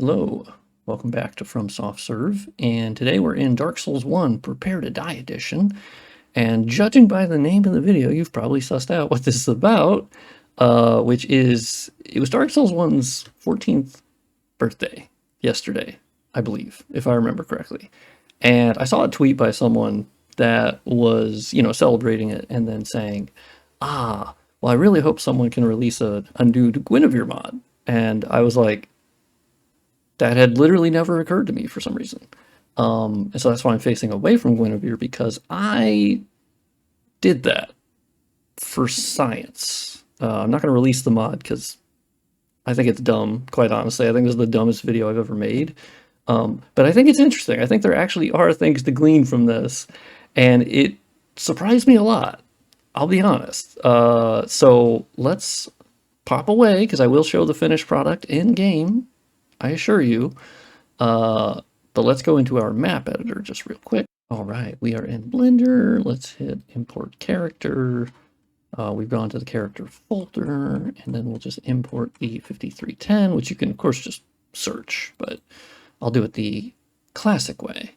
Hello, welcome back to From Soft Serve, and today we're in Dark Souls 1 Prepare to Die edition, and judging by the name of the video, you've probably sussed out what this is about, which is, it was Dark Souls 1's 14th birthday yesterday, I believe, if I remember correctly. And I saw a tweet by someone that was, celebrating it and then saying, well, I really hope someone can release a new Gwynevere mod. And I was like, that had literally never occurred to me for some reason. And so that's why I'm facing away from Gwynevere, because I did that for science. I'm not going to release the mod because I think it's dumb, quite honestly. I think this is the dumbest video I've ever made. But I think it's interesting. I think there actually are things to glean from this, and it surprised me a lot. I'll be honest. So let's pop away, because I will show the finished product in game, I assure you. But let's go into our map editor just real quick. All right, we are in Blender. Let's hit import character. We've gone to the character folder, and then we'll just import the 5310, which you can, of course, just search, but I'll do it the classic way,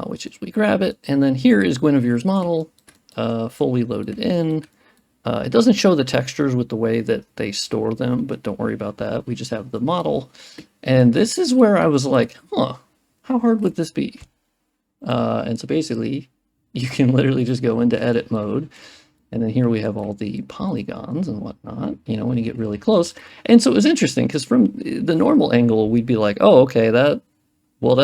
which is we grab it, and then here is Gwynevere's model, fully loaded in. It doesn't show the textures with the way that they store them, but don't worry about that. We just have the model. And this is where I was like, huh, how hard would this be? And so basically, you can literally just go into edit mode. And then here we have all the polygons and whatnot, when you get really close. And so it was interesting, because from the normal angle, we'd be like, oh, okay, that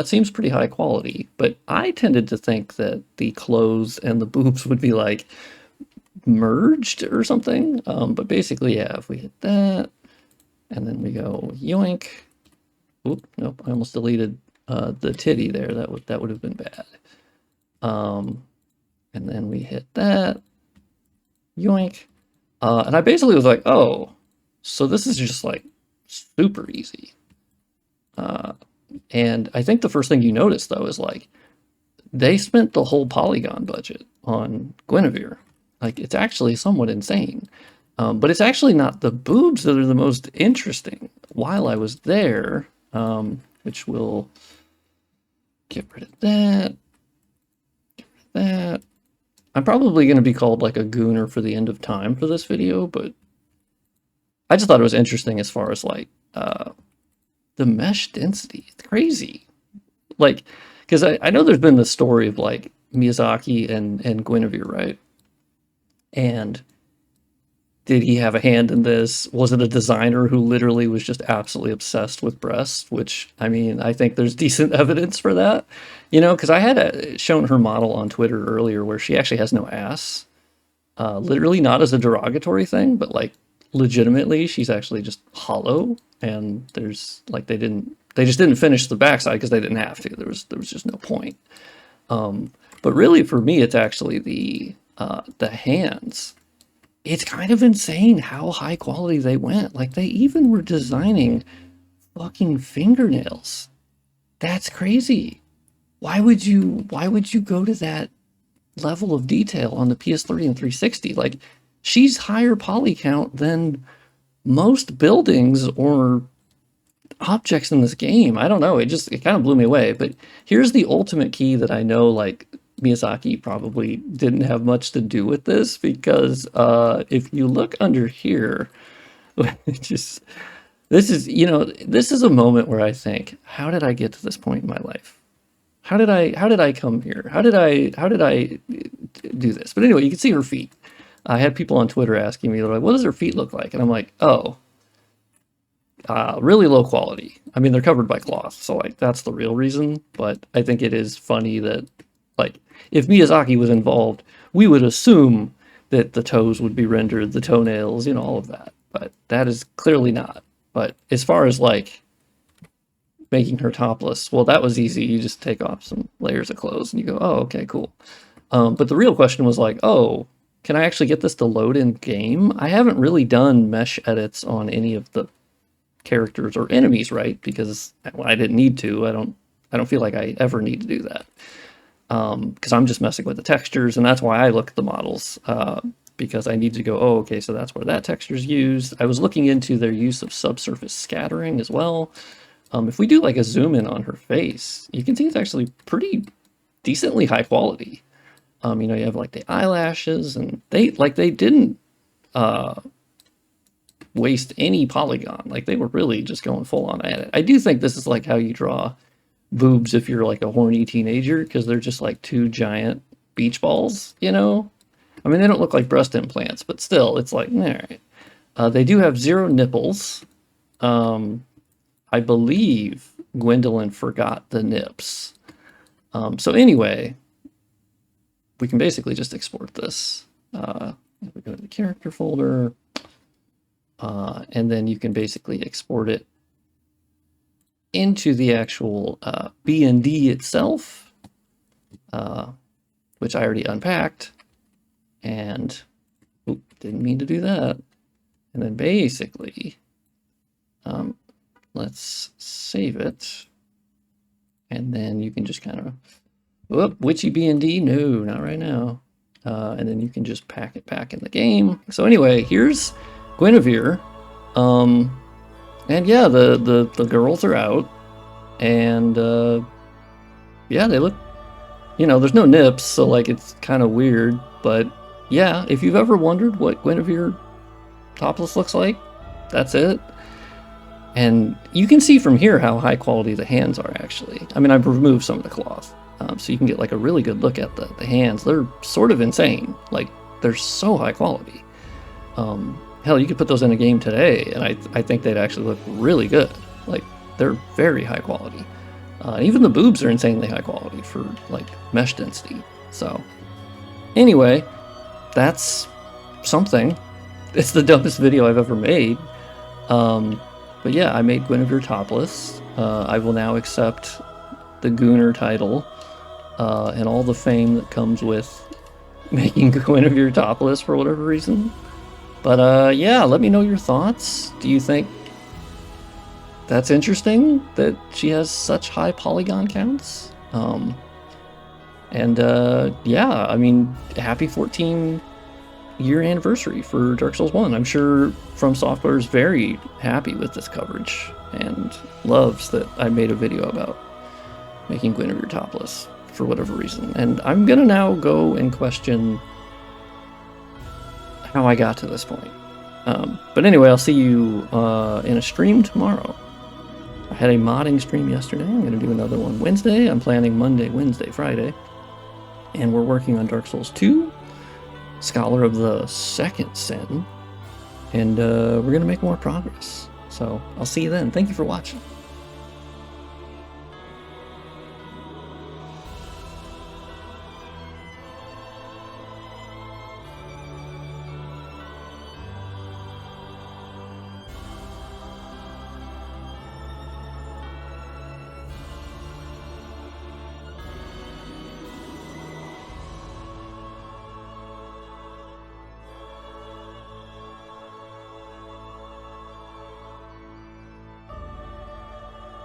seems pretty high quality. But I tended to think that the clothes and the boobs would be like merged or something. But basically, yeah, if we hit that, and then we go yoink. Oop, nope, I almost deleted the titty there. That would have been bad. And then we hit that, yoink. And I basically was like, oh, so this is just like super easy. And I think the first thing you notice, though, is like they spent the whole polygon budget on Gwynevere. Like, it's actually somewhat insane. But it's actually not the boobs that are the most interesting. While I was there, which will get rid of that, get rid of that. I'm probably going to be called like a gooner for the end of time for this video, but I just thought it was interesting as far as like the mesh density. It's crazy. Like, because I know there's been the story of like Miyazaki and Gwynevere, right? And did he have a hand in this? Was it a designer who literally was just absolutely obsessed with breasts? Which, I mean, I think there's decent evidence for that, because I had shown her model on Twitter earlier where she actually has no ass. Literally not as a derogatory thing, but like legitimately, she's actually just hollow. And there's like, they just didn't finish the backside because they didn't have to. There was just no point. But really for me, it's actually the hands. It's kind of insane how high quality they went. Like, they even were designing fucking fingernails. That's crazy. Why would you go to that level of detail on the PS3 and 360? Like, she's higher poly count than most buildings or objects in this game. I don't know. It kind of blew me away. But here's the ultimate key that I know, like, Miyazaki probably didn't have much to do with this, because if you look under here, this is a moment where I think, how did I get to this point in my life? How did I come here? How did I do this? But anyway, you can see her feet. I had people on Twitter asking me, they're like, what does her feet look like? And I'm like, oh, really low quality. I mean, they're covered by cloth, so like that's the real reason. But I think it is funny that, like, if Miyazaki was involved, we would assume that the toes would be rendered, the toenails, all of that. But that is clearly not. But as far as like making her topless, well, that was easy. You just take off some layers of clothes and you go, oh, okay, cool. But the real question was like, oh, can I actually get this to load in game? I haven't really done mesh edits on any of the characters or enemies, right? Because I didn't need to. I don't feel like I ever need to do that. Because I'm just messing with the textures, and that's why I look at the models, because I need to go, oh, okay, so that's where that texture is used. I was looking into their use of subsurface scattering as well, If we do like a zoom in on her face, you can see it's actually pretty decently high quality. You know, you have like the eyelashes, and they didn't waste any polygon. Like, they were really just going full on at it. I do think this is like how you draw boobs if you're like a horny teenager, because they're just like two giant beach balls, you know? I mean, they don't look like breast implants, but still, it's like, all right. They do have 0 nipples. I believe Gwendolyn forgot the nips. So anyway, we can basically just export this. We go to the character folder, and then you can basically export it into the actual B&D itself, which I already unpacked, and didn't mean to do that. And then basically, let's save it, and then you can just kind of, whoop, witchy B&D, no, not right now. And then you can just pack it back in the game. So anyway, here's Gwynevere. And yeah, the girls are out, and yeah, they look, you know, there's no nips, so like it's kind of weird, but yeah, if you've ever wondered what Gwynevere topless looks like, that's it. And you can see from here how high quality the hands are, actually. I mean, I've removed some of the cloth, so you can get like a really good look at the hands. They're sort of insane. Like, they're so high quality. Hell, you could put those in a game today, and I think they'd actually look really good. Like, they're very high quality. Even the boobs are insanely high quality for like mesh density. So anyway, that's something. It's the dumbest video I've ever made. But yeah, I made Gwynevere topless. I will now accept the Gooner title and all the fame that comes with making Gwynevere topless for whatever reason. But yeah, let me know your thoughts. Do you think that's interesting that she has such high polygon counts? Yeah, I mean, happy 14-year anniversary for Dark Souls 1. I'm sure From Software is very happy with this coverage and loves that I made a video about making Gwynevere topless for whatever reason. And I'm gonna now go and question how I got to this point. But anyway, I'll see you in a stream tomorrow. I had a modding stream yesterday. I'm going to do another one Wednesday. I'm planning Monday, Wednesday, Friday. And we're working on Dark Souls 2, Scholar of the Second Sin. And we're going to make more progress. So I'll see you then. Thank you for watching.